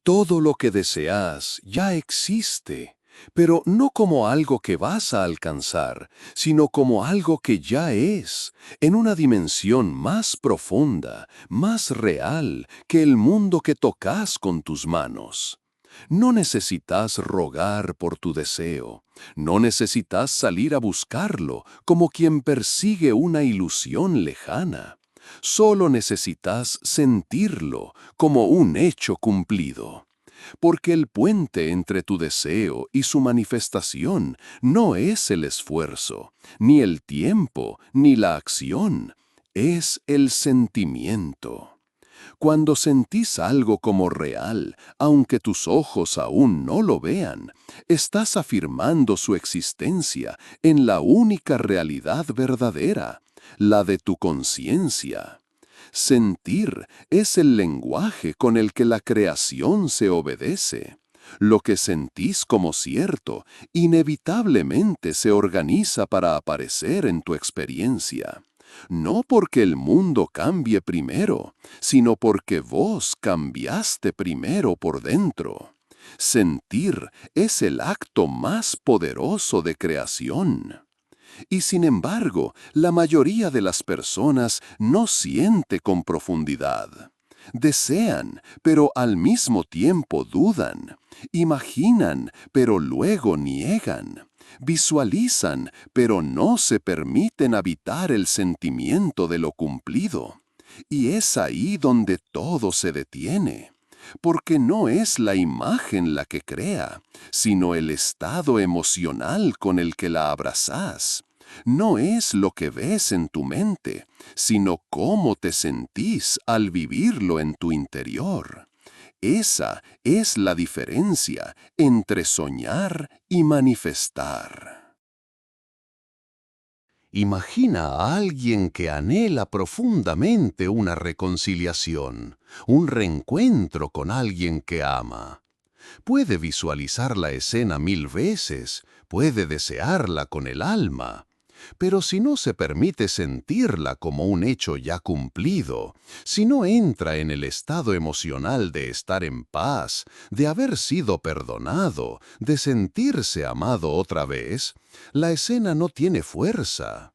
Todo lo que deseas ya existe, pero no como algo que vas a alcanzar, sino como algo que ya es, en una dimensión más profunda, más real que el mundo que tocas con tus manos. No necesitas rogar por tu deseo, no necesitas salir a buscarlo como quien persigue una ilusión lejana. Solo necesitas sentirlo como un hecho cumplido. Porque el puente entre tu deseo y su manifestación no es el esfuerzo, ni el tiempo, ni la acción, es el sentimiento. Cuando sentís algo como real, aunque tus ojos aún no lo vean, estás afirmando su existencia en la única realidad verdadera, la de tu conciencia. Sentir es el lenguaje con el que la creación se obedece. Lo que sentís como cierto, inevitablemente se organiza para aparecer en tu experiencia. No porque el mundo cambie primero, sino porque vos cambiaste primero por dentro. Sentir es el acto más poderoso de creación. Y sin embargo, la mayoría de las personas no siente con profundidad. Desean, pero al mismo tiempo dudan. Imaginan, pero luego niegan. Visualizan, pero no se permiten habitar el sentimiento de lo cumplido. Y es ahí donde todo se detiene. Porque no es la imagen la que crea, sino el estado emocional con el que la abrazás. No es lo que ves en tu mente, sino cómo te sentís al vivirlo en tu interior. Esa es la diferencia entre soñar y manifestar. Imagina a alguien que anhela profundamente una reconciliación, un reencuentro con alguien que ama. Puede visualizar la escena 1000 veces, puede desearla con el alma, pero si no se permite sentirla como un hecho ya cumplido, si no entra en el estado emocional de estar en paz, de haber sido perdonado, de sentirse amado otra vez, la escena no tiene fuerza.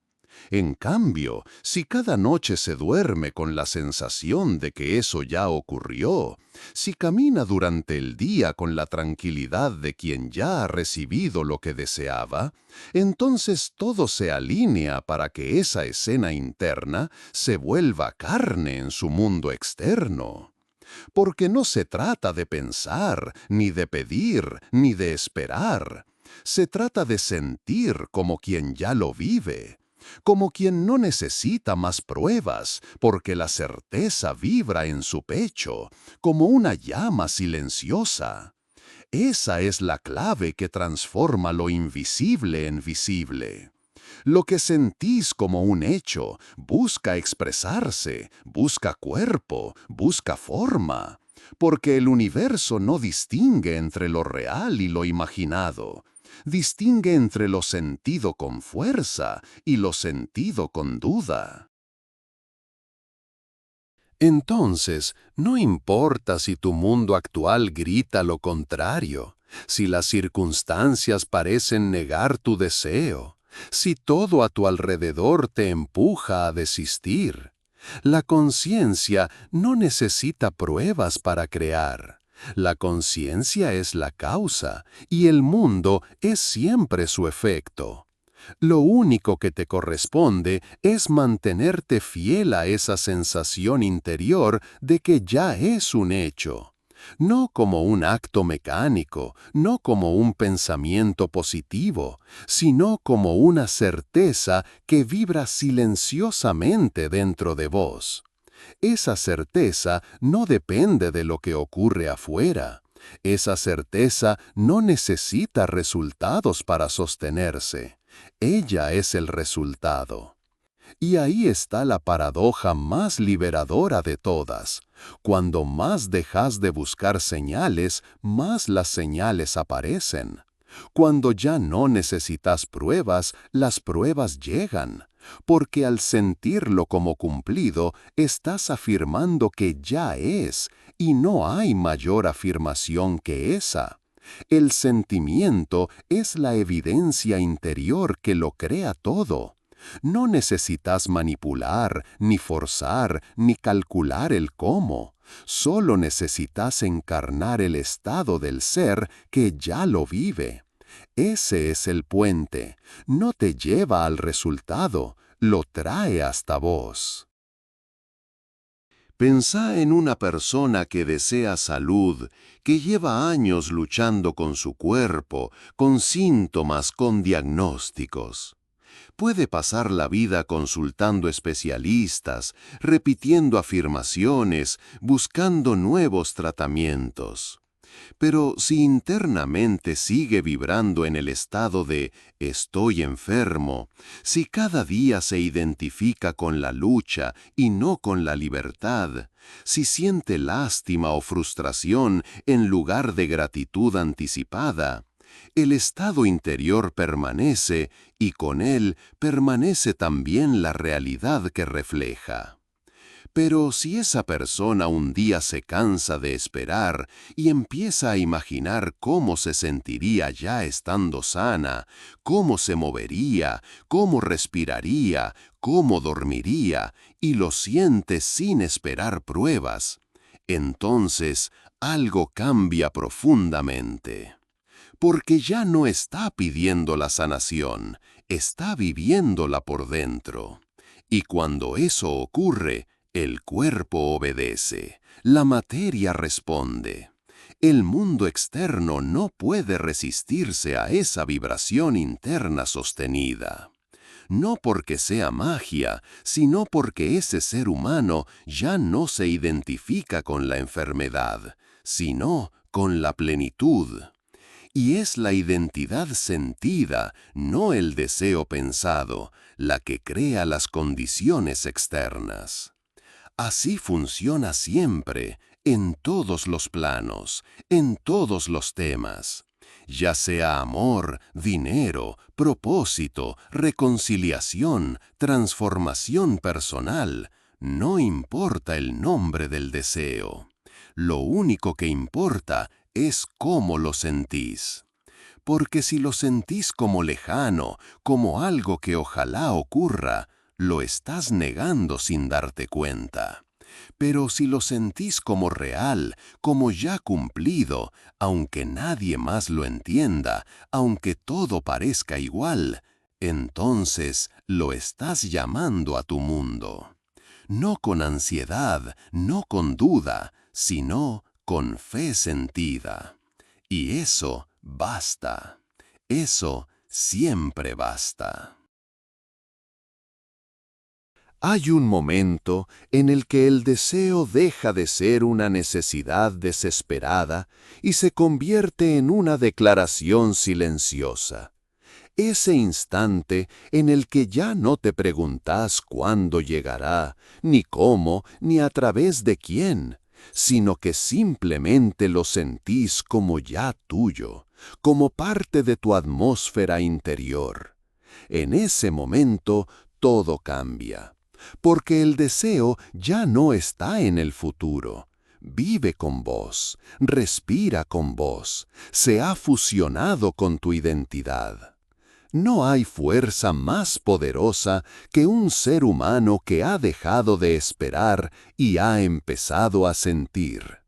En cambio, si cada noche se duerme con la sensación de que eso ya ocurrió, si camina durante el día con la tranquilidad de quien ya ha recibido lo que deseaba, entonces todo se alinea para que esa escena interna se vuelva carne en su mundo externo. Porque no se trata de pensar, ni de pedir, ni de esperar. Se trata de sentir como quien ya lo vive, como quien no necesita más pruebas, porque la certeza vibra en su pecho, como una llama silenciosa. Esa es la clave que transforma lo invisible en visible. Lo que sentís como un hecho busca expresarse, busca cuerpo, busca forma, porque el universo no distingue entre lo real y lo imaginado. Distingue entre lo sentido con fuerza y lo sentido con duda. Entonces, no importa si tu mundo actual grita lo contrario, si las circunstancias parecen negar tu deseo, si todo a tu alrededor te empuja a desistir. La conciencia no necesita pruebas para crear. La conciencia es la causa y el mundo es siempre su efecto. Lo único que te corresponde es mantenerte fiel a esa sensación interior de que ya es un hecho. No como un acto mecánico, no como un pensamiento positivo, sino como una certeza que vibra silenciosamente dentro de vos. Esa certeza no depende de lo que ocurre afuera. Esa certeza no necesita resultados para sostenerse. Ella es el resultado. Y ahí está la paradoja más liberadora de todas. Cuando más dejas de buscar señales, más las señales aparecen. Cuando ya no necesitas pruebas, las pruebas llegan. porque al sentirlo como cumplido, estás afirmando que ya es, y no hay mayor afirmación que esa. El sentimiento es la evidencia interior que lo crea todo. No necesitas manipular, ni forzar, ni calcular el cómo. Solo necesitas encarnar el estado del ser que ya lo vive. Ese es el puente. No te lleva al resultado, lo trae hasta vos. Pensá en una persona que desea salud, que lleva años luchando con su cuerpo, con síntomas, con diagnósticos. Puede pasar la vida consultando especialistas, repitiendo afirmaciones, buscando nuevos tratamientos. Pero si internamente sigue vibrando en el estado de estoy enfermo, si cada día se identifica con la lucha y no con la libertad, si siente lástima o frustración en lugar de gratitud anticipada, el estado interior permanece y con él permanece también la realidad que refleja. Pero si esa persona un día se cansa de esperar y empieza a imaginar cómo se sentiría ya estando sana, cómo se movería, cómo respiraría, cómo dormiría, y lo siente sin esperar pruebas, entonces algo cambia profundamente. Porque ya no está pidiendo la sanación, está viviéndola por dentro. Y cuando eso ocurre, el cuerpo obedece, la materia responde. El mundo externo no puede resistirse a esa vibración interna sostenida. No porque sea magia, sino porque ese ser humano ya no se identifica con la enfermedad, sino con la plenitud. Y es la identidad sentida, no el deseo pensado, la que crea las condiciones externas. Así funciona siempre, en todos los planos, en todos los temas. Ya sea amor, dinero, propósito, reconciliación, transformación personal, no importa el nombre del deseo. Lo único que importa es cómo lo sentís. Porque si lo sentís como lejano, como algo que ojalá ocurra, lo estás negando sin darte cuenta. Pero si lo sentís como real, como ya cumplido, aunque nadie más lo entienda, aunque todo parezca igual, entonces lo estás llamando a tu mundo. No con ansiedad, no con duda, sino con fe sentida. Y eso basta. Eso siempre basta. Hay un momento en el que el deseo deja de ser una necesidad desesperada y se convierte en una declaración silenciosa. Ese instante en el que ya no te preguntas cuándo llegará, ni cómo, ni a través de quién, sino que simplemente lo sentís como ya tuyo, como parte de tu atmósfera interior. En ese momento todo cambia, porque el deseo ya no está en el futuro. Vive con vos, respira con vos, se ha fusionado con tu identidad. No hay fuerza más poderosa que un ser humano que ha dejado de esperar y ha empezado a sentir.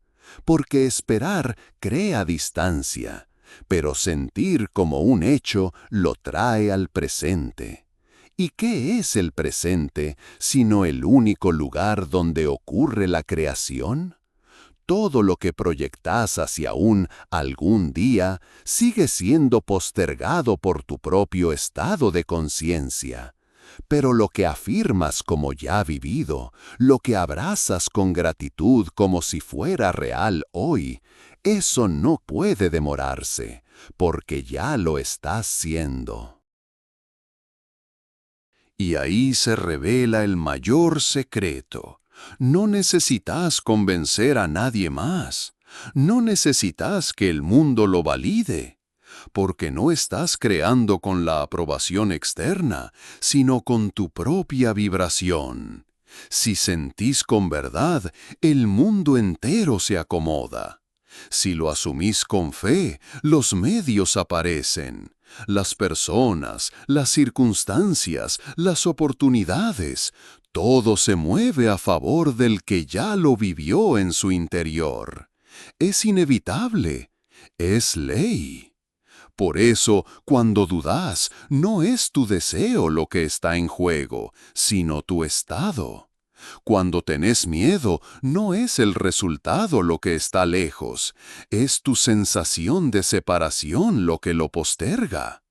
Porque esperar crea distancia, pero sentir como un hecho lo trae al presente. ¿Y qué es el presente sino el único lugar donde ocurre la creación? Todo lo que proyectas hacia un algún día sigue siendo postergado por tu propio estado de conciencia. Pero lo que afirmas como ya vivido, lo que abrazas con gratitud como si fuera real hoy, eso no puede demorarse, porque ya lo estás siendo. Y ahí se revela el mayor secreto. No necesitas convencer a nadie más. No necesitas que el mundo lo valide. porque no estás creando con la aprobación externa, sino con tu propia vibración. Si sentís con verdad, el mundo entero se acomoda. Si lo asumís con fe, los medios aparecen. Las personas, las circunstancias, las oportunidades, todo se mueve a favor del que ya lo vivió en su interior. Es inevitable, es ley. Por eso, cuando dudas, no es tu deseo lo que está en juego, sino tu estado. Cuando tenés miedo, no es el resultado lo que está lejos, es tu sensación de separación lo que lo posterga.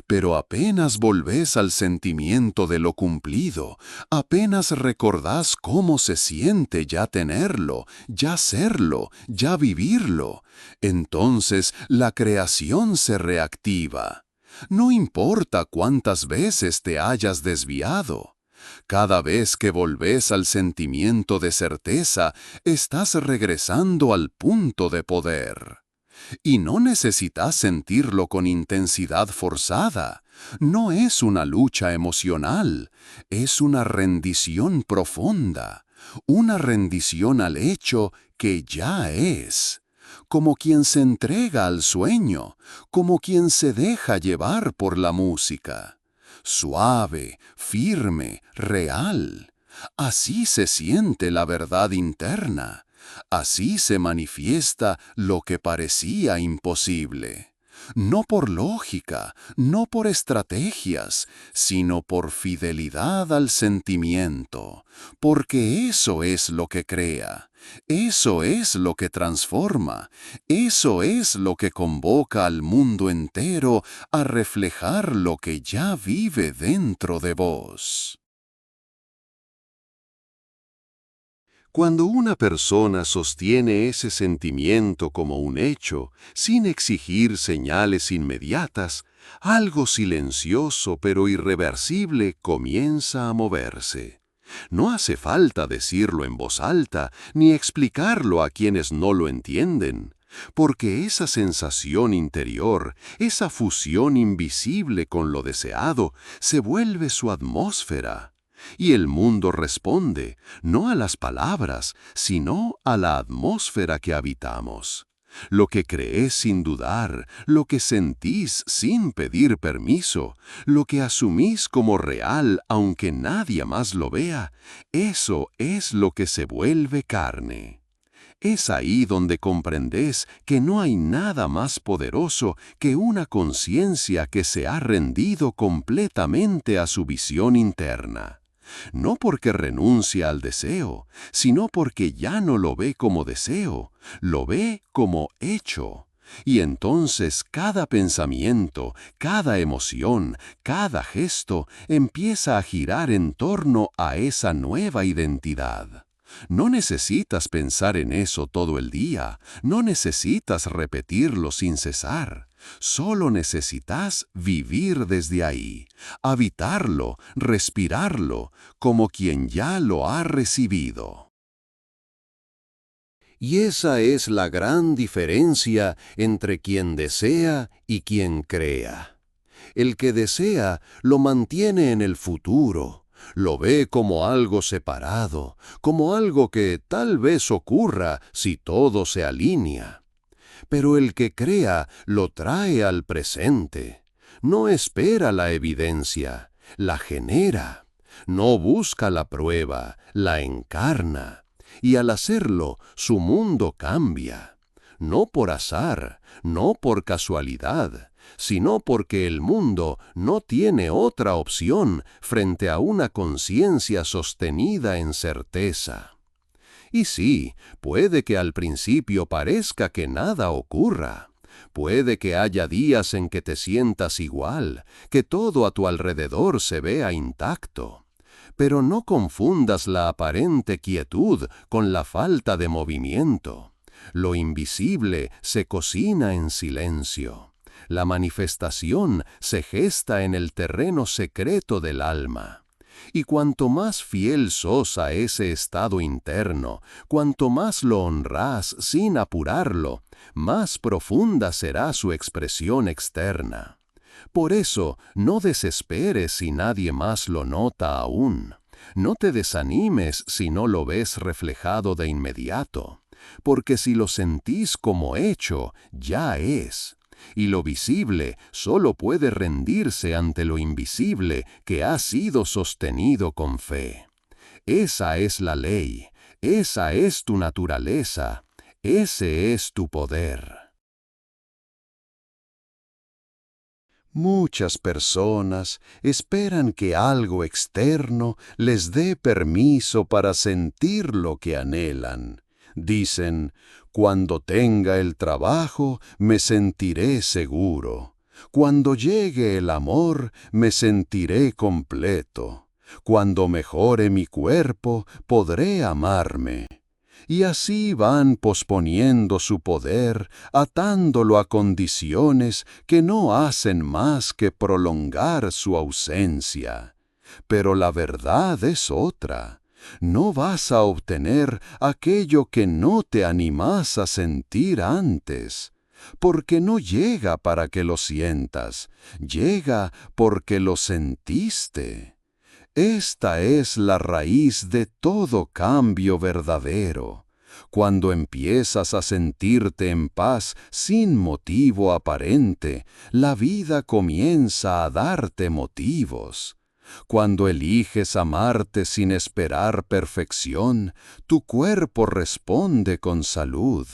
Pero apenas volvés al sentimiento de lo cumplido, apenas recordás cómo se siente ya tenerlo, ya serlo, ya vivirlo, entonces la creación se reactiva. No importa cuántas veces te hayas desviado. Cada vez que volvés al sentimiento de certeza, estás regresando al punto de poder. Y no necesitas sentirlo con intensidad forzada. No es una lucha emocional, es una rendición profunda, una rendición al hecho que ya es. Como quien se entrega al sueño, como quien se deja llevar por la música. Suave, firme, real. Así se siente la verdad interna. Así se manifiesta lo que parecía imposible. No por lógica, no por estrategias, sino por fidelidad al sentimiento, porque eso es lo que crea, eso es lo que transforma, eso es lo que convoca al mundo entero a reflejar lo que ya vive dentro de vos. Cuando una persona sostiene ese sentimiento como un hecho, sin exigir señales inmediatas, algo silencioso pero irreversible comienza a moverse. No hace falta decirlo en voz alta ni explicarlo a quienes no lo entienden, porque esa sensación interior, esa fusión invisible con lo deseado, se vuelve su atmósfera. Y el mundo responde, no a las palabras, sino a la atmósfera que habitamos. Lo que crees sin dudar, lo que sentís sin pedir permiso, lo que asumís como real aunque nadie más lo vea, eso es lo que se vuelve carne. Es ahí donde comprendes que no hay nada más poderoso que una conciencia que se ha rendido completamente a su visión interna. No porque renuncia al deseo, sino porque ya no lo ve como deseo, lo ve como hecho. Y entonces cada pensamiento, cada emoción, cada gesto empieza a girar en torno a esa nueva identidad. No necesitas pensar en eso todo el día, no necesitas repetirlo sin cesar. Solo necesitas vivir desde ahí, habitarlo, respirarlo, como quien ya lo ha recibido. Y esa es la gran diferencia entre quien desea y quien crea. El que desea lo mantiene en el futuro, lo ve como algo separado, como algo que tal vez ocurra si todo se alinea. Pero el que crea lo trae al presente. No espera la evidencia, la genera. No busca la prueba, la encarna. Y al hacerlo, su mundo cambia. No por azar, no por casualidad, sino porque el mundo no tiene otra opción frente a una conciencia sostenida en certeza. Y sí, puede que al principio parezca que nada ocurra. Puede que haya días en que te sientas igual, que todo a tu alrededor se vea intacto. Pero no confundas la aparente quietud con la falta de movimiento. Lo invisible se cocina en silencio. La manifestación se gesta en el terreno secreto del alma. Y cuanto más fiel sos a ese estado interno, cuanto más lo honrás sin apurarlo, más profunda será su expresión externa. Por eso, no desesperes si nadie más lo nota aún. No te desanimes si no lo ves reflejado de inmediato, porque si lo sentís como hecho, ya es. Y lo visible solo puede rendirse ante lo invisible que ha sido sostenido con fe. Esa es la ley, esa es tu naturaleza, ese es tu poder. Muchas personas esperan que algo externo les dé permiso para sentir lo que anhelan. Dicen, cuando tenga el trabajo, me sentiré seguro. Cuando llegue el amor, me sentiré completo. Cuando mejore mi cuerpo, podré amarme. Y así van posponiendo su poder, atándolo a condiciones que no hacen más que prolongar su ausencia. Pero la verdad es otra. No vas a obtener aquello que no te animas a sentir antes, porque no llega para que lo sientas, llega porque lo sentiste. Esta es la raíz de todo cambio verdadero. Cuando empiezas a sentirte en paz sin motivo aparente, la vida comienza a darte motivos. Cuando eliges amarte sin esperar perfección, tu cuerpo responde con salud.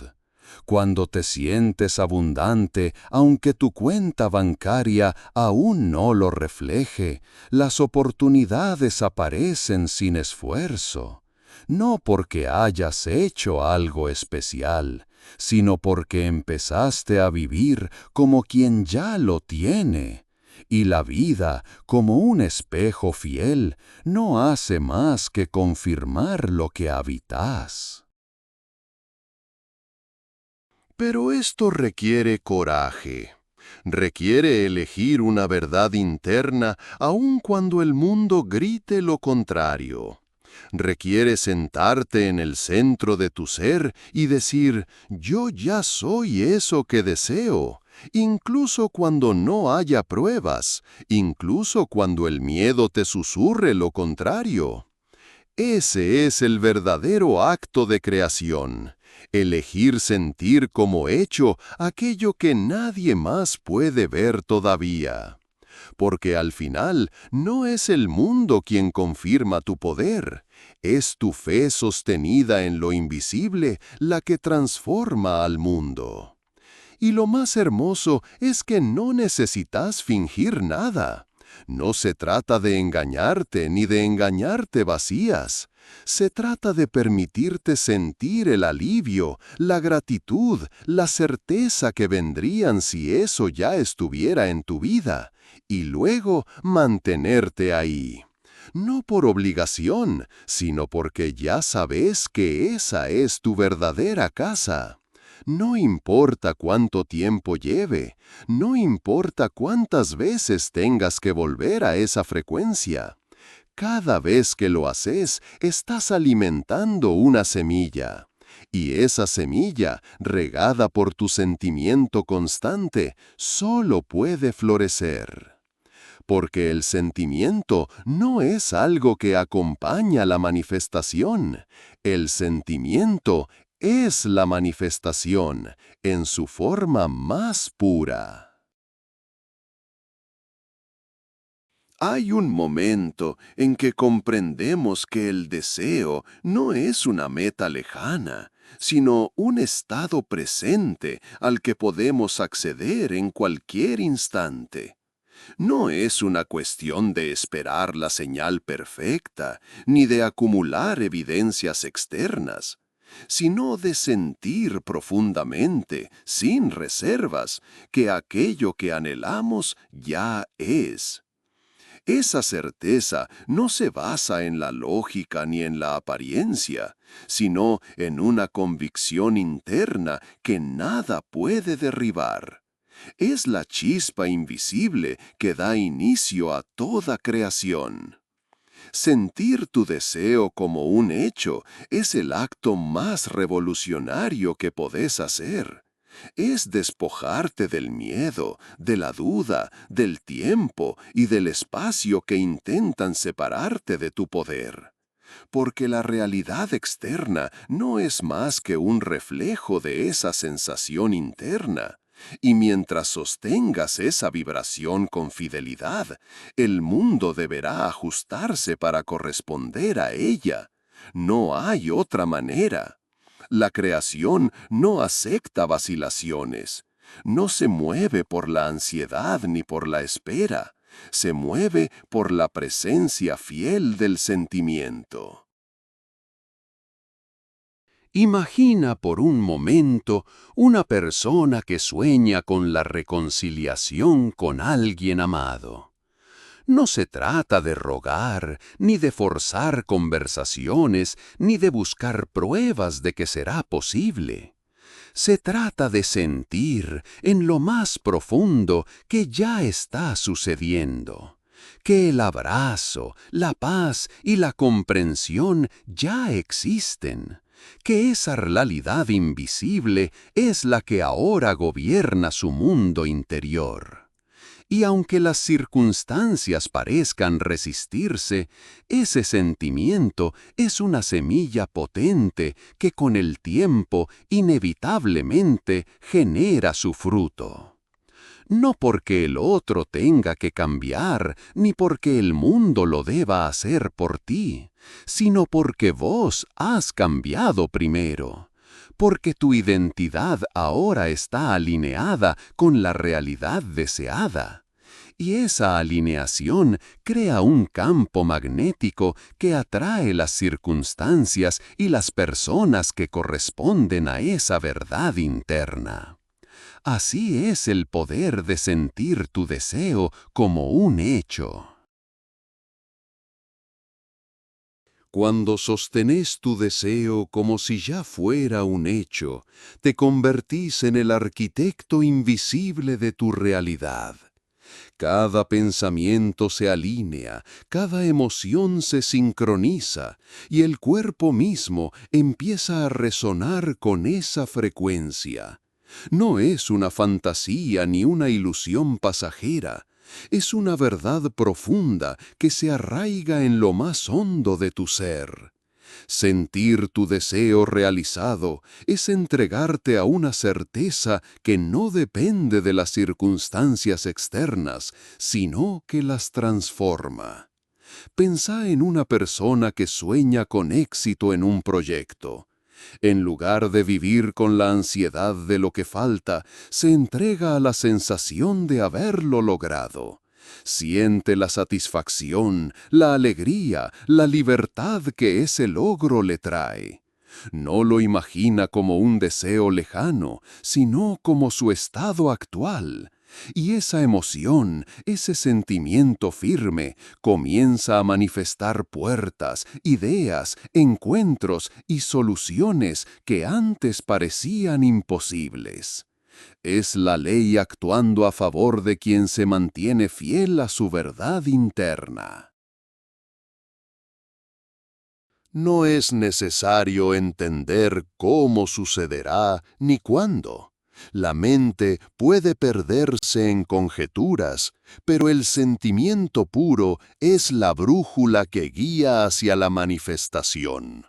Cuando te sientes abundante, aunque tu cuenta bancaria aún no lo refleje, las oportunidades aparecen sin esfuerzo. No porque hayas hecho algo especial, sino porque empezaste a vivir como quien ya lo tiene. Y la vida, como un espejo fiel, no hace más que confirmar lo que habitas. Pero esto requiere coraje. Requiere elegir una verdad interna aun cuando el mundo grite lo contrario. Requiere sentarte en el centro de tu ser y decir, yo ya soy eso que deseo, incluso cuando no haya pruebas, incluso cuando el miedo te susurre lo contrario. Ese es el verdadero acto de creación, elegir sentir como hecho aquello que nadie más puede ver todavía. Porque al final no es el mundo quien confirma tu poder, es tu fe sostenida en lo invisible la que transforma al mundo. Y lo más hermoso es que no necesitas fingir nada. No se trata de engañarte ni de engañarte vacías. Se trata de permitirte sentir el alivio, la gratitud, la certeza que vendrían si eso ya estuviera en tu vida, y luego mantenerte ahí. No por obligación, sino porque ya sabes que esa es tu verdadera casa. No importa cuánto tiempo lleve, no importa cuántas veces tengas que volver a esa frecuencia. Cada vez que lo haces, estás alimentando una semilla. Y esa semilla, regada por tu sentimiento constante, solo puede florecer. Porque el sentimiento no es algo que acompaña la manifestación. El sentimiento es la manifestación en su forma más pura. Hay un momento en que comprendemos que el deseo no es una meta lejana, sino un estado presente al que podemos acceder en cualquier instante. No es una cuestión de esperar la señal perfecta, ni de acumular evidencias externas, sino de sentir profundamente, sin reservas, que aquello que anhelamos ya es. Esa certeza no se basa en la lógica ni en la apariencia, sino en una convicción interna que nada puede derribar. Es la chispa invisible que da inicio a toda creación. Sentir tu deseo como un hecho es el acto más revolucionario que podés hacer. Es despojarte del miedo, de la duda, del tiempo y del espacio que intentan separarte de tu poder. Porque la realidad externa no es más que un reflejo de esa sensación interna. Y mientras sostengas esa vibración con fidelidad, el mundo deberá ajustarse para corresponder a ella. No hay otra manera. La creación no acepta vacilaciones. No se mueve por la ansiedad ni por la espera. Se mueve por la presencia fiel del sentimiento. Imagina por un momento una persona que sueña con la reconciliación con alguien amado. No se trata de rogar, ni de forzar conversaciones, ni de buscar pruebas de que será posible. Se trata de sentir en lo más profundo que ya está sucediendo, que el abrazo, la paz y la comprensión ya existen, que esa realidad invisible es la que ahora gobierna su mundo interior. Y aunque las circunstancias parezcan resistirse, ese sentimiento es una semilla potente que con el tiempo inevitablemente genera su fruto. No porque el otro tenga que cambiar, ni porque el mundo lo deba hacer por ti, sino porque vos has cambiado primero, porque tu identidad ahora está alineada con la realidad deseada. Y esa alineación crea un campo magnético que atrae las circunstancias y las personas que corresponden a esa verdad interna. Así es el poder de sentir tu deseo como un hecho. Cuando sostenés tu deseo como si ya fuera un hecho, te convertís en el arquitecto invisible de tu realidad. Cada pensamiento se alinea, cada emoción se sincroniza, y el cuerpo mismo empieza a resonar con esa frecuencia. No es una fantasía ni una ilusión pasajera, es una verdad profunda que se arraiga en lo más hondo de tu ser. Sentir tu deseo realizado es entregarte a una certeza que no depende de las circunstancias externas, sino que las transforma. Pensá en una persona que sueña con éxito en un proyecto. En lugar de vivir con la ansiedad de lo que falta, se entrega a la sensación de haberlo logrado. Siente la satisfacción, la alegría, la libertad que ese logro le trae. No lo imagina como un deseo lejano, sino como su estado actual. Y esa emoción, ese sentimiento firme, comienza a manifestar puertas, ideas, encuentros y soluciones que antes parecían imposibles. Es la ley actuando a favor de quien se mantiene fiel a su verdad interna. No es necesario entender cómo sucederá ni cuándo. La mente puede perderse en conjeturas, pero el sentimiento puro es la brújula que guía hacia la manifestación.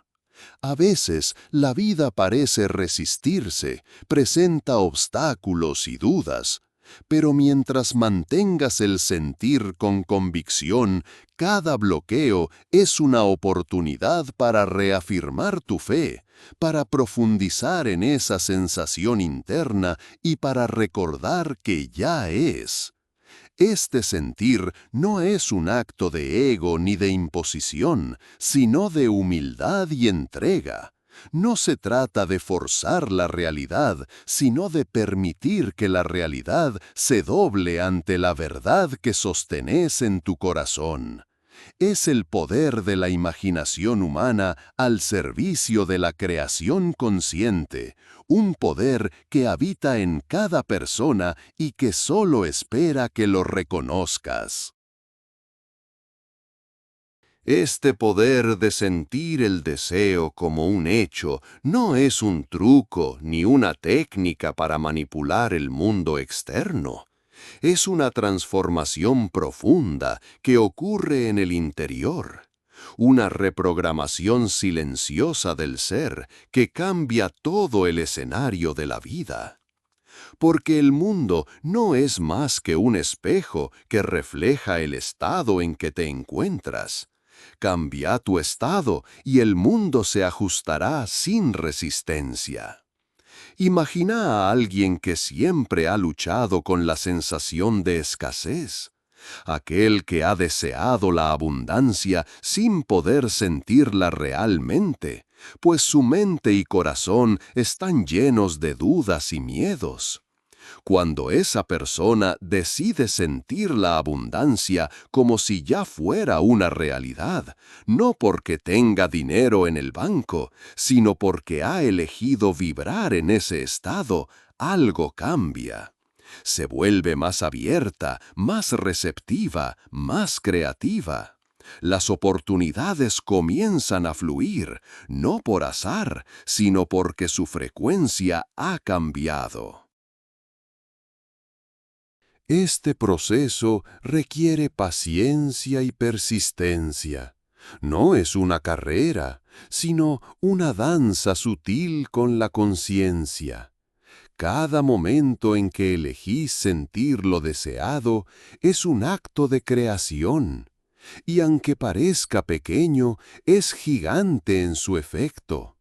A veces la vida parece resistirse, presenta obstáculos y dudas, pero mientras mantengas el sentir con convicción, cada bloqueo es una oportunidad para reafirmar tu fe, para profundizar en esa sensación interna y para recordar que ya es. Este sentir no es un acto de ego ni de imposición, sino de humildad y entrega. No se trata de forzar la realidad, sino de permitir que la realidad se doble ante la verdad que sostenés en tu corazón. Es el poder de la imaginación humana al servicio de la creación consciente, un poder que habita en cada persona y que solo espera que lo reconozcas. Este poder de sentir el deseo como un hecho no es un truco ni una técnica para manipular el mundo externo. Es una transformación profunda que ocurre en el interior. Una reprogramación silenciosa del ser que cambia todo el escenario de la vida. Porque el mundo no es más que un espejo que refleja el estado en que te encuentras. Cambia tu estado y el mundo se ajustará sin resistencia. Imagina a alguien que siempre ha luchado con la sensación de escasez. Aquel que ha deseado la abundancia sin poder sentirla realmente, pues su mente y corazón están llenos de dudas y miedos. Cuando esa persona decide sentir la abundancia como si ya fuera una realidad, no porque tenga dinero en el banco, sino porque ha elegido vibrar en ese estado, algo cambia. Se vuelve más abierta, más receptiva, más creativa. Las oportunidades comienzan a fluir, no por azar, sino porque su frecuencia ha cambiado. Este proceso requiere paciencia y persistencia. No es una carrera, sino una danza sutil con la conciencia. Cada momento en que elegís sentir lo deseado es un acto de creación, y aunque parezca pequeño, es gigante en su efecto.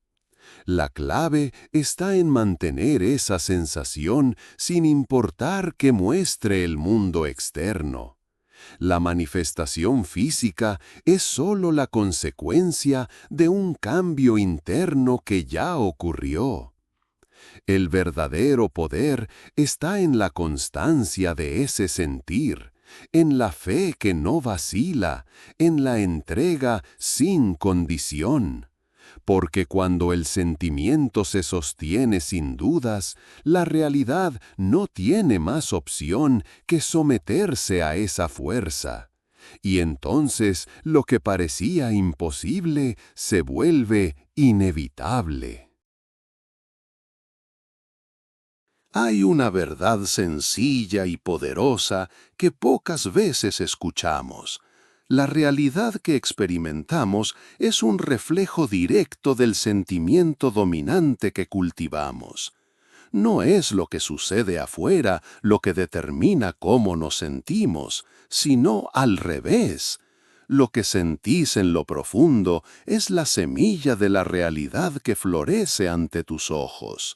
La clave está en mantener esa sensación sin importar que muestre el mundo externo. La manifestación física es sólo la consecuencia de un cambio interno que ya ocurrió. El verdadero poder está en la constancia de ese sentir, en la fe que no vacila, en la entrega sin condición. Porque cuando el sentimiento se sostiene sin dudas, la realidad no tiene más opción que someterse a esa fuerza. Y entonces lo que parecía imposible se vuelve inevitable. Hay una verdad sencilla y poderosa que pocas veces escuchamos. La realidad que experimentamos es un reflejo directo del sentimiento dominante que cultivamos. No es lo que sucede afuera lo que determina cómo nos sentimos, sino al revés. Lo que sentís en lo profundo es la semilla de la realidad que florece ante tus ojos.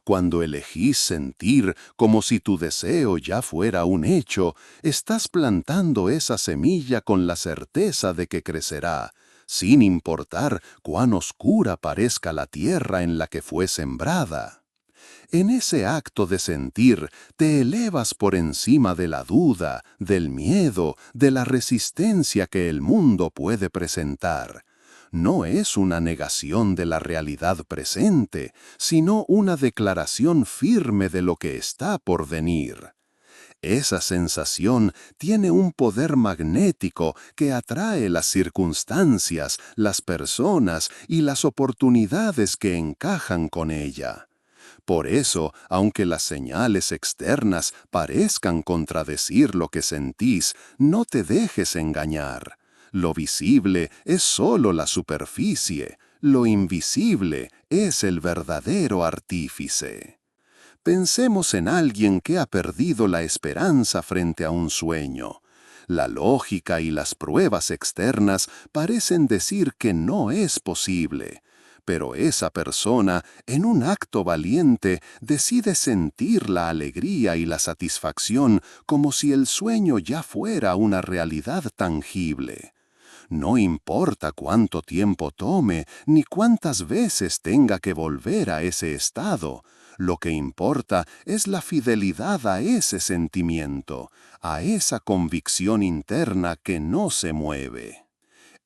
Cuando elegís sentir como si tu deseo ya fuera un hecho, estás plantando esa semilla con la certeza de que crecerá, sin importar cuán oscura parezca la tierra en la que fue sembrada. En ese acto de sentir, te elevas por encima de la duda, del miedo, de la resistencia que el mundo puede presentar. No es una negación de la realidad presente, sino una declaración firme de lo que está por venir. Esa sensación tiene un poder magnético que atrae las circunstancias, las personas y las oportunidades que encajan con ella. Por eso, aunque las señales externas parezcan contradecir lo que sentís, no te dejes engañar. Lo visible es solo la superficie, lo invisible es el verdadero artífice. Pensemos en alguien que ha perdido la esperanza frente a un sueño. La lógica y las pruebas externas parecen decir que no es posible. Pero esa persona, en un acto valiente, decide sentir la alegría y la satisfacción como si el sueño ya fuera una realidad tangible. No importa cuánto tiempo tome, ni cuántas veces tenga que volver a ese estado. Lo que importa es la fidelidad a ese sentimiento, a esa convicción interna que no se mueve.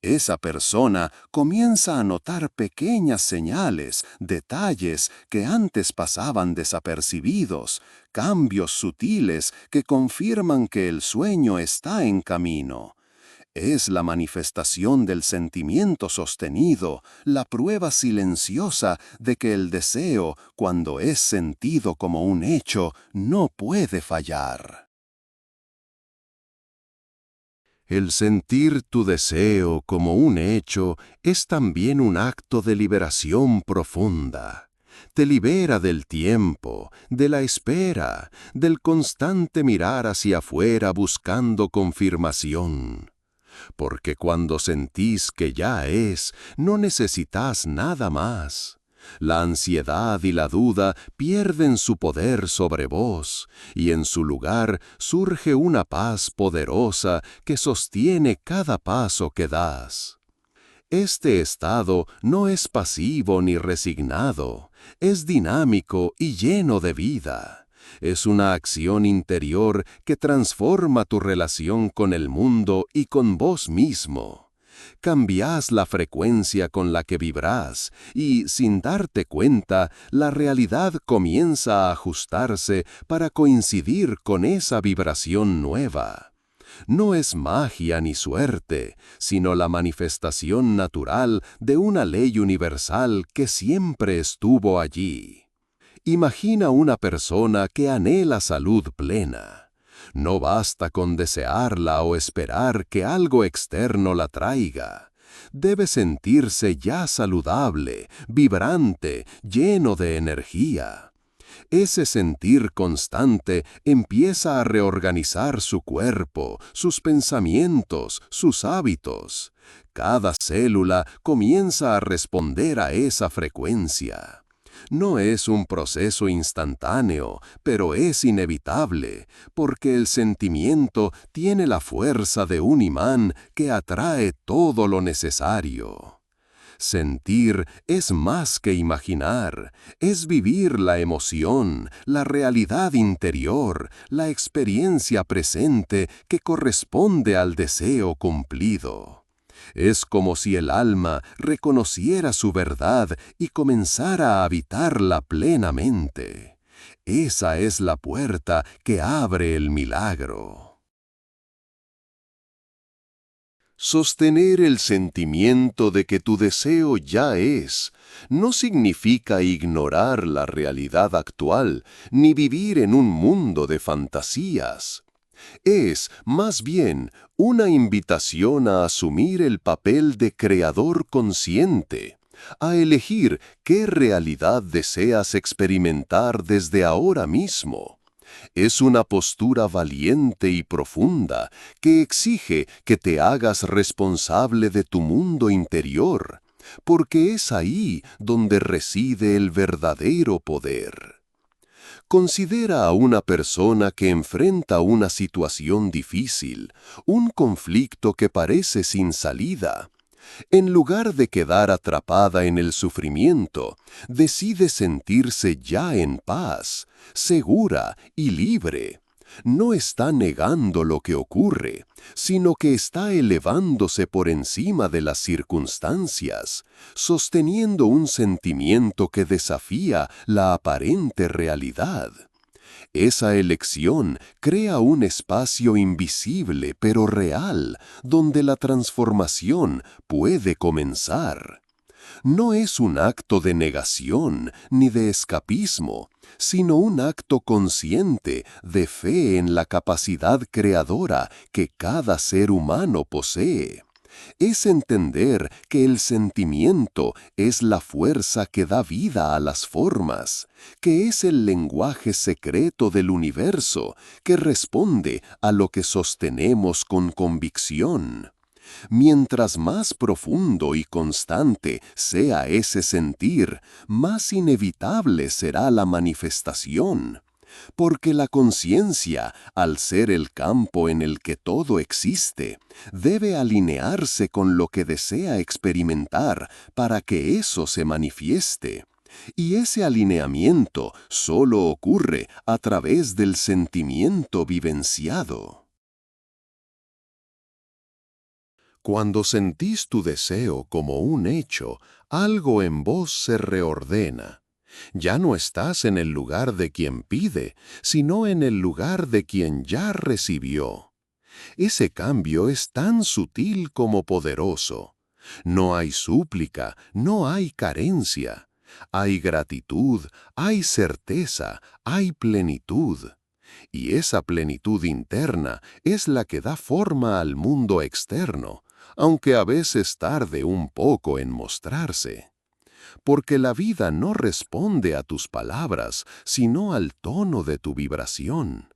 Esa persona comienza a notar pequeñas señales, detalles que antes pasaban desapercibidos, cambios sutiles que confirman que el sueño está en camino. Es la manifestación del sentimiento sostenido, la prueba silenciosa de que el deseo, cuando es sentido como un hecho, no puede fallar. El sentir tu deseo como un hecho es también un acto de liberación profunda. Te libera del tiempo, de la espera, del constante mirar hacia afuera buscando confirmación. Porque cuando sentís que ya es, no necesitas nada más. La ansiedad y la duda pierden su poder sobre vos, y en su lugar surge una paz poderosa que sostiene cada paso que das. Este estado no es pasivo ni resignado, es dinámico y lleno de vida. Es una acción interior que transforma tu relación con el mundo y con vos mismo. Cambiás la frecuencia con la que vibrás y, sin darte cuenta, la realidad comienza a ajustarse para coincidir con esa vibración nueva. No es magia ni suerte, sino la manifestación natural de una ley universal que siempre estuvo allí. Imagina una persona que anhela salud plena. No basta con desearla o esperar que algo externo la traiga. Debe sentirse ya saludable, vibrante, lleno de energía. Ese sentir constante empieza a reorganizar su cuerpo, sus pensamientos, sus hábitos. Cada célula comienza a responder a esa frecuencia. No es un proceso instantáneo, pero es inevitable, porque el sentimiento tiene la fuerza de un imán que atrae todo lo necesario. Sentir es más que imaginar, es vivir la emoción, la realidad interior, la experiencia presente que corresponde al deseo cumplido. Es como si el alma reconociera su verdad y comenzara a habitarla plenamente. Esa es la puerta que abre el milagro. Sostener el sentimiento de que tu deseo ya es, no significa ignorar la realidad actual, ni vivir en un mundo de fantasías. Es, más bien, una invitación a asumir el papel de creador consciente, a elegir qué realidad deseas experimentar desde ahora mismo. Es una postura valiente y profunda que exige que te hagas responsable de tu mundo interior, porque es ahí donde reside el verdadero poder. Considera a una persona que enfrenta una situación difícil, un conflicto que parece sin salida. En lugar de quedar atrapada en el sufrimiento, decide sentirse ya en paz, segura y libre. No está negando lo que ocurre, sino que está elevándose por encima de las circunstancias, sosteniendo un sentimiento que desafía la aparente realidad. Esa elección crea un espacio invisible pero real, donde la transformación puede comenzar. No es un acto de negación ni de escapismo, sino un acto consciente de fe en la capacidad creadora que cada ser humano posee. Es entender que el sentimiento es la fuerza que da vida a las formas, que es el lenguaje secreto del universo que responde a lo que sostenemos con convicción. Mientras más profundo y constante sea ese sentir, más inevitable será la manifestación. Porque la conciencia, al ser el campo en el que todo existe, debe alinearse con lo que desea experimentar para que eso se manifieste. Y ese alineamiento solo ocurre a través del sentimiento vivenciado. Cuando sentís tu deseo como un hecho, algo en vos se reordena. Ya no estás en el lugar de quien pide, sino en el lugar de quien ya recibió. Ese cambio es tan sutil como poderoso. No hay súplica, no hay carencia. Hay gratitud, hay certeza, hay plenitud. Y esa plenitud interna es la que da forma al mundo externo, aunque a veces tarde un poco en mostrarse. Porque la vida no responde a tus palabras, sino al tono de tu vibración.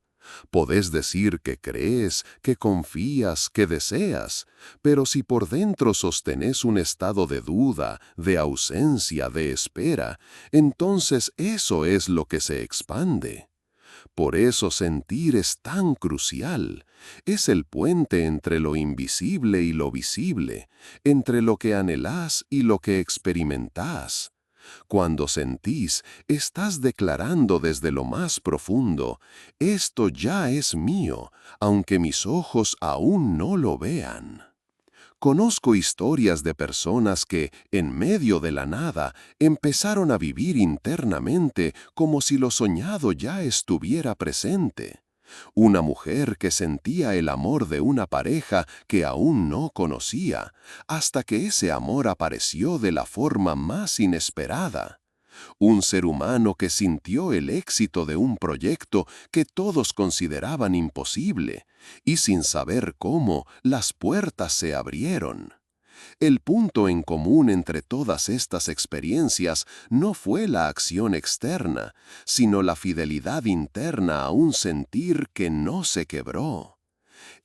Podés decir que crees, que confías, que deseas, pero si por dentro sostenés un estado de duda, de ausencia, de espera, entonces eso es lo que se expande. Por eso sentir es tan crucial. Es el puente entre lo invisible y lo visible, entre lo que anhelás y lo que experimentás. Cuando sentís, estás declarando desde lo más profundo, esto ya es mío, aunque mis ojos aún no lo vean. Conozco historias de personas que, en medio de la nada, empezaron a vivir internamente como si lo soñado ya estuviera presente. Una mujer que sentía el amor de una pareja que aún no conocía, hasta que ese amor apareció de la forma más inesperada. Un ser humano que sintió el éxito de un proyecto que todos consideraban imposible, y sin saber cómo, las puertas se abrieron. El punto en común entre todas estas experiencias no fue la acción externa, sino la fidelidad interna a un sentir que no se quebró.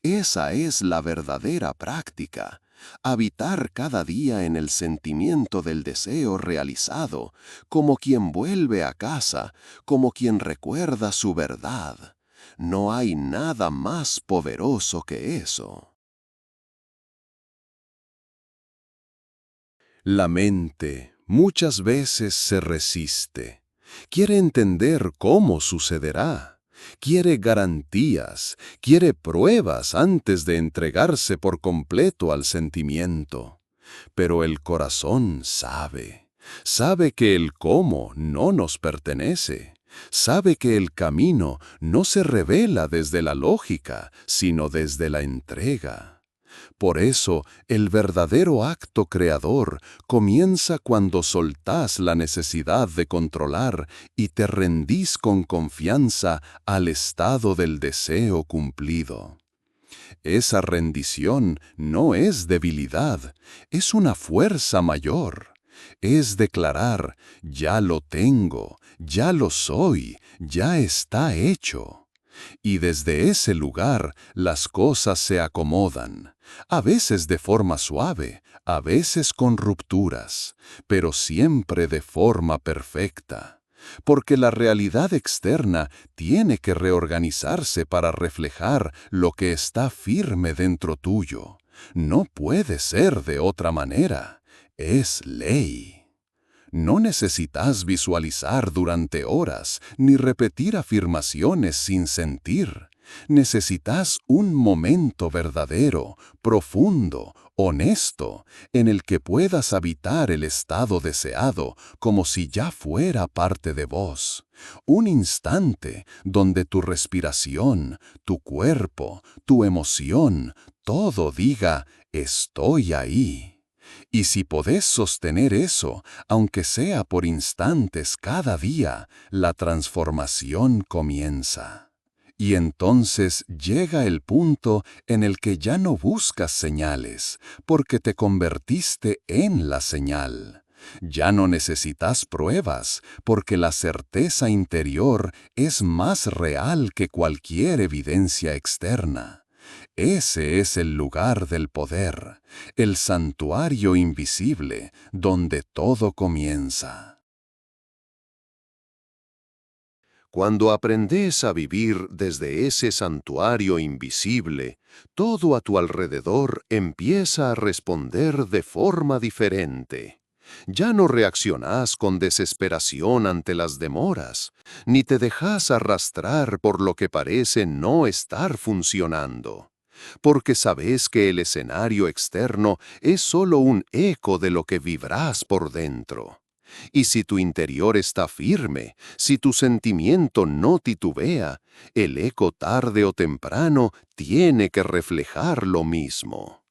Esa es la verdadera práctica. Habitar cada día en el sentimiento del deseo realizado, como quien vuelve a casa, como quien recuerda su verdad. No hay nada más poderoso que eso. La mente muchas veces se resiste. Quiere entender cómo sucederá. Quiere garantías, quiere pruebas antes de entregarse por completo al sentimiento. Pero el corazón sabe que el cómo no nos pertenece. Sabe que el camino no se revela desde la lógica, sino desde la entrega. Por eso, el verdadero acto creador comienza cuando soltás la necesidad de controlar y te rendís con confianza al estado del deseo cumplido. Esa rendición no es debilidad, es una fuerza mayor. Es declarar, ya lo tengo, ya lo soy, ya está hecho. Y desde ese lugar las cosas se acomodan, a veces de forma suave, a veces con rupturas, pero siempre de forma perfecta. Porque la realidad externa tiene que reorganizarse para reflejar lo que está firme dentro tuyo. No puede ser de otra manera. Es ley. No necesitas visualizar durante horas ni repetir afirmaciones sin sentir. Necesitas un momento verdadero, profundo, honesto, en el que puedas habitar el estado deseado como si ya fuera parte de vos. Un instante donde tu respiración, tu cuerpo, tu emoción, todo diga, estoy ahí. Y si podés sostener eso, aunque sea por instantes cada día, la transformación comienza. Y entonces llega el punto en el que ya no buscas señales, porque te convertiste en la señal. Ya no necesitas pruebas, porque la certeza interior es más real que cualquier evidencia externa. Ese es el lugar del poder, el santuario invisible donde todo comienza. Cuando aprendes a vivir desde ese santuario invisible, todo a tu alrededor empieza a responder de forma diferente. Ya no reaccionás con desesperación ante las demoras, ni te dejas arrastrar por lo que parece no estar funcionando, porque sabes que el escenario externo es solo un eco de lo que vibrás por dentro. Y si tu interior está firme, si tu sentimiento no titubea, el eco tarde o temprano tiene que reflejar lo mismo.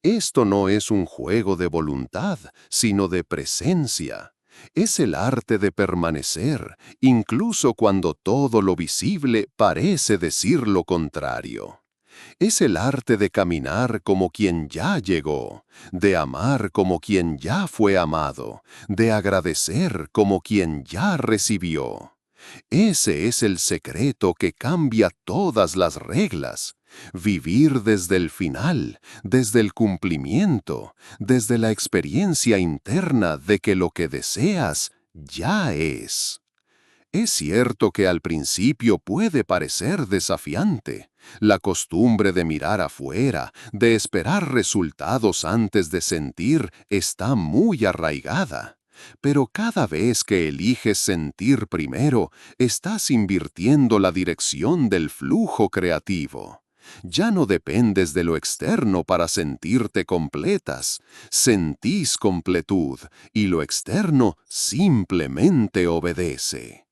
Esto no es un juego de voluntad, sino de presencia. Es el arte de permanecer, incluso cuando todo lo visible parece decir lo contrario. Es el arte de caminar como quien ya llegó, de amar como quien ya fue amado, de agradecer como quien ya recibió. Ese es el secreto que cambia todas las reglas. Vivir desde el final, desde el cumplimiento, desde la experiencia interna de que lo que deseas ya es. Es cierto que al principio puede parecer desafiante. La costumbre de mirar afuera, de esperar resultados antes de sentir, está muy arraigada. Pero cada vez que eliges sentir primero, estás invirtiendo la dirección del flujo creativo. Ya no dependes de lo externo para sentirte completas. Sentís completud y lo externo simplemente obedece.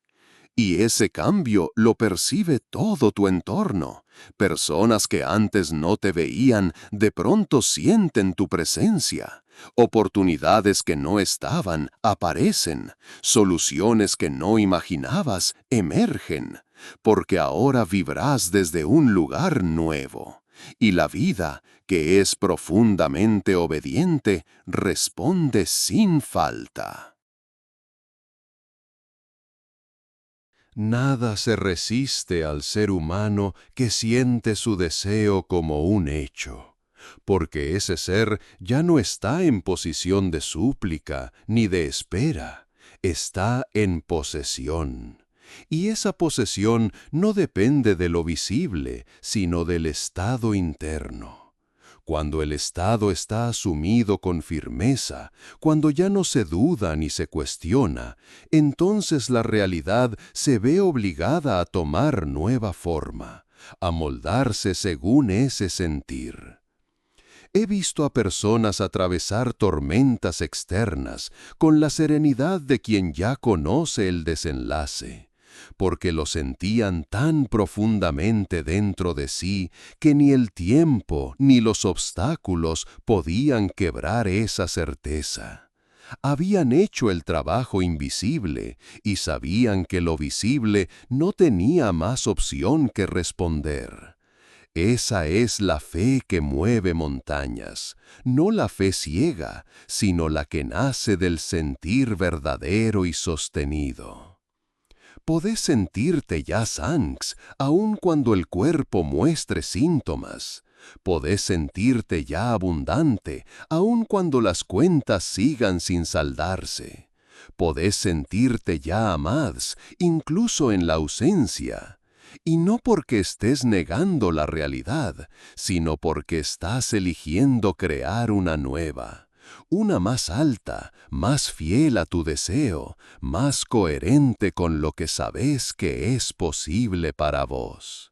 Y ese cambio lo percibe todo tu entorno. Personas que antes no te veían, de pronto sienten tu presencia. Oportunidades que no estaban, aparecen. Soluciones que no imaginabas, emergen. Porque ahora vibrás desde un lugar nuevo. Y la vida, que es profundamente obediente, responde sin falta. Nada se resiste al ser humano que siente su deseo como un hecho, porque ese ser ya no está en posición de súplica ni de espera, está en posesión. Y esa posesión no depende de lo visible, sino del estado interno. Cuando el estado está asumido con firmeza, cuando ya no se duda ni se cuestiona, entonces la realidad se ve obligada a tomar nueva forma, a moldarse según ese sentir. He visto a personas atravesar tormentas externas con la serenidad de quien ya conoce el desenlace, porque lo sentían tan profundamente dentro de sí que ni el tiempo ni los obstáculos podían quebrar esa certeza. Habían hecho el trabajo invisible y sabían que lo visible no tenía más opción que responder. Esa es la fe que mueve montañas, no la fe ciega, sino la que nace del sentir verdadero y sostenido. Podés sentirte ya sans, aun cuando el cuerpo muestre síntomas. Podés sentirte ya abundante, aun cuando las cuentas sigan sin saldarse. Podés sentirte ya amadas, incluso en la ausencia. Y no porque estés negando la realidad, sino porque estás eligiendo crear una nueva, una más alta, más fiel a tu deseo, más coherente con lo que sabes que es posible para vos.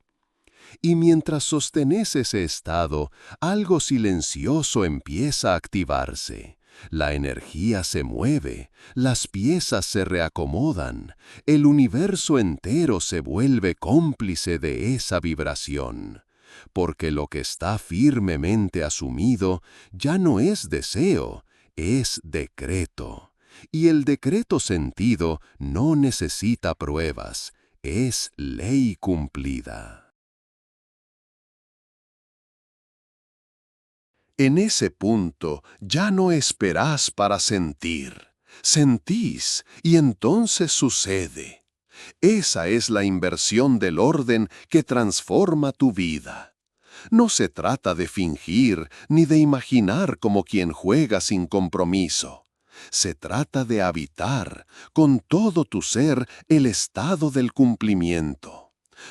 Y mientras sostenés ese estado, algo silencioso empieza a activarse. La energía se mueve, las piezas se reacomodan, el universo entero se vuelve cómplice de esa vibración. Porque lo que está firmemente asumido ya no es deseo, es decreto. Y el decreto sentido no necesita pruebas, es ley cumplida. En ese punto ya no esperás para sentir. Sentís y entonces sucede. Esa es la inversión del orden que transforma tu vida. No se trata de fingir ni de imaginar como quien juega sin compromiso. Se trata de habitar con todo tu ser el estado del cumplimiento.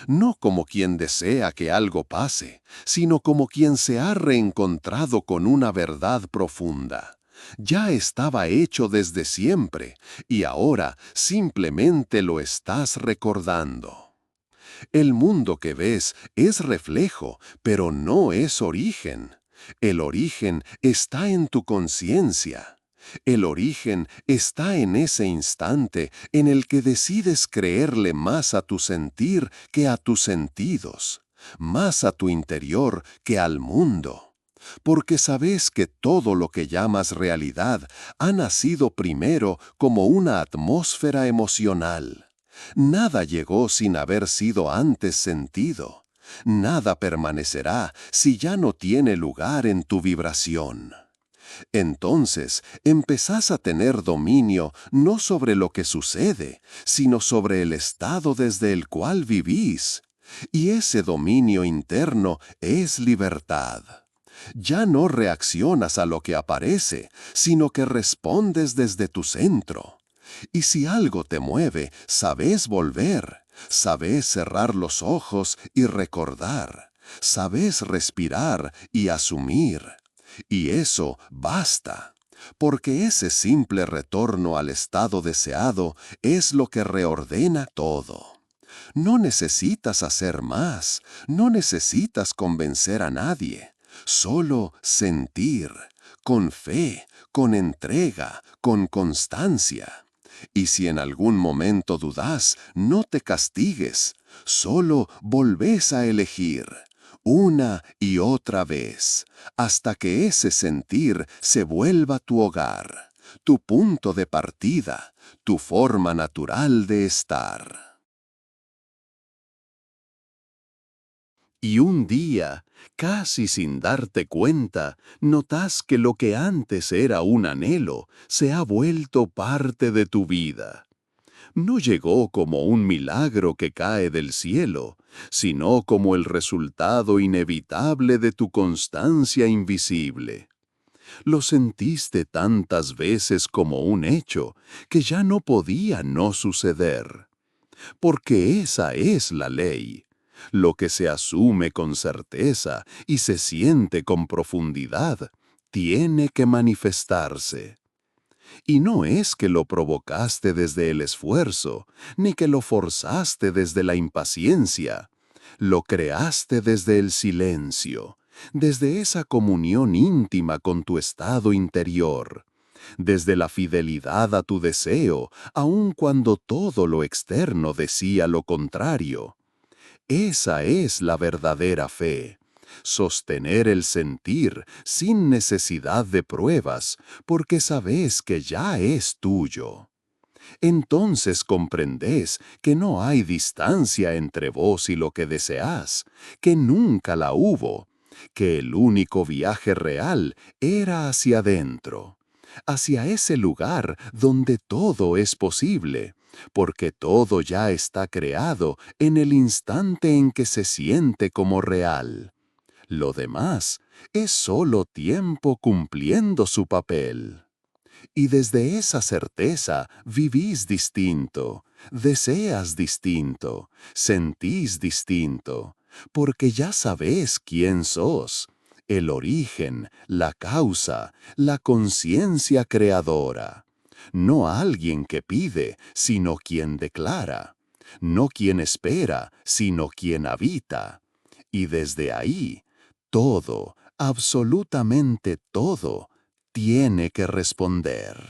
No como quien desea que algo pase, sino como quien se ha reencontrado con una verdad profunda. Ya estaba hecho desde siempre y ahora simplemente lo estás recordando. El mundo que ves es reflejo, pero no es origen. El origen está en tu conciencia. El origen está en ese instante en el que decides creerle más a tu sentir que a tus sentidos, más a tu interior que al mundo. Porque sabes que todo lo que llamas realidad ha nacido primero como una atmósfera emocional. Nada llegó sin haber sido antes sentido. Nada permanecerá si ya no tiene lugar en tu vibración. Entonces empezás a tener dominio no sobre lo que sucede, sino sobre el estado desde el cual vivís. Y ese dominio interno es libertad. Ya no reaccionas a lo que aparece, sino que respondes desde tu centro. Y si algo te mueve, sabes volver, sabes cerrar los ojos y recordar, sabes respirar y asumir. Y eso basta, porque ese simple retorno al estado deseado es lo que reordena todo. No necesitas hacer más, no necesitas convencer a nadie, solo sentir, con fe, con entrega, con constancia. Y si en algún momento dudas, no te castigues, solo volvés a elegir, una y otra vez, hasta que ese sentir se vuelva tu hogar, tu punto de partida, tu forma natural de estar. Y un día, casi sin darte cuenta, notas que lo que antes era un anhelo se ha vuelto parte de tu vida. No llegó como un milagro que cae del cielo, sino como el resultado inevitable de tu constancia invisible. Lo sentiste tantas veces como un hecho que ya no podía no suceder. Porque esa es la ley. Lo que se asume con certeza y se siente con profundidad, tiene que manifestarse. Y no es que lo provocaste desde el esfuerzo, ni que lo forzaste desde la impaciencia. Lo creaste desde el silencio, desde esa comunión íntima con tu estado interior, desde la fidelidad a tu deseo, aun cuando todo lo externo decía lo contrario. Esa es la verdadera fe. Sostener el sentir sin necesidad de pruebas, porque sabes que ya es tuyo. Entonces comprendes que no hay distancia entre vos y lo que deseas, que nunca la hubo, que el único viaje real era hacia adentro, hacia ese lugar donde todo es posible, porque todo ya está creado en el instante en que se siente como real. Lo demás es solo tiempo cumpliendo su papel. Y desde esa certeza vivís distinto, deseas distinto, sentís distinto, porque ya sabés quién sos, el origen, la causa, la conciencia creadora. No alguien que pide, sino quien declara. No quien espera, sino quien habita. Y desde ahí, todo, absolutamente todo, tiene que responder.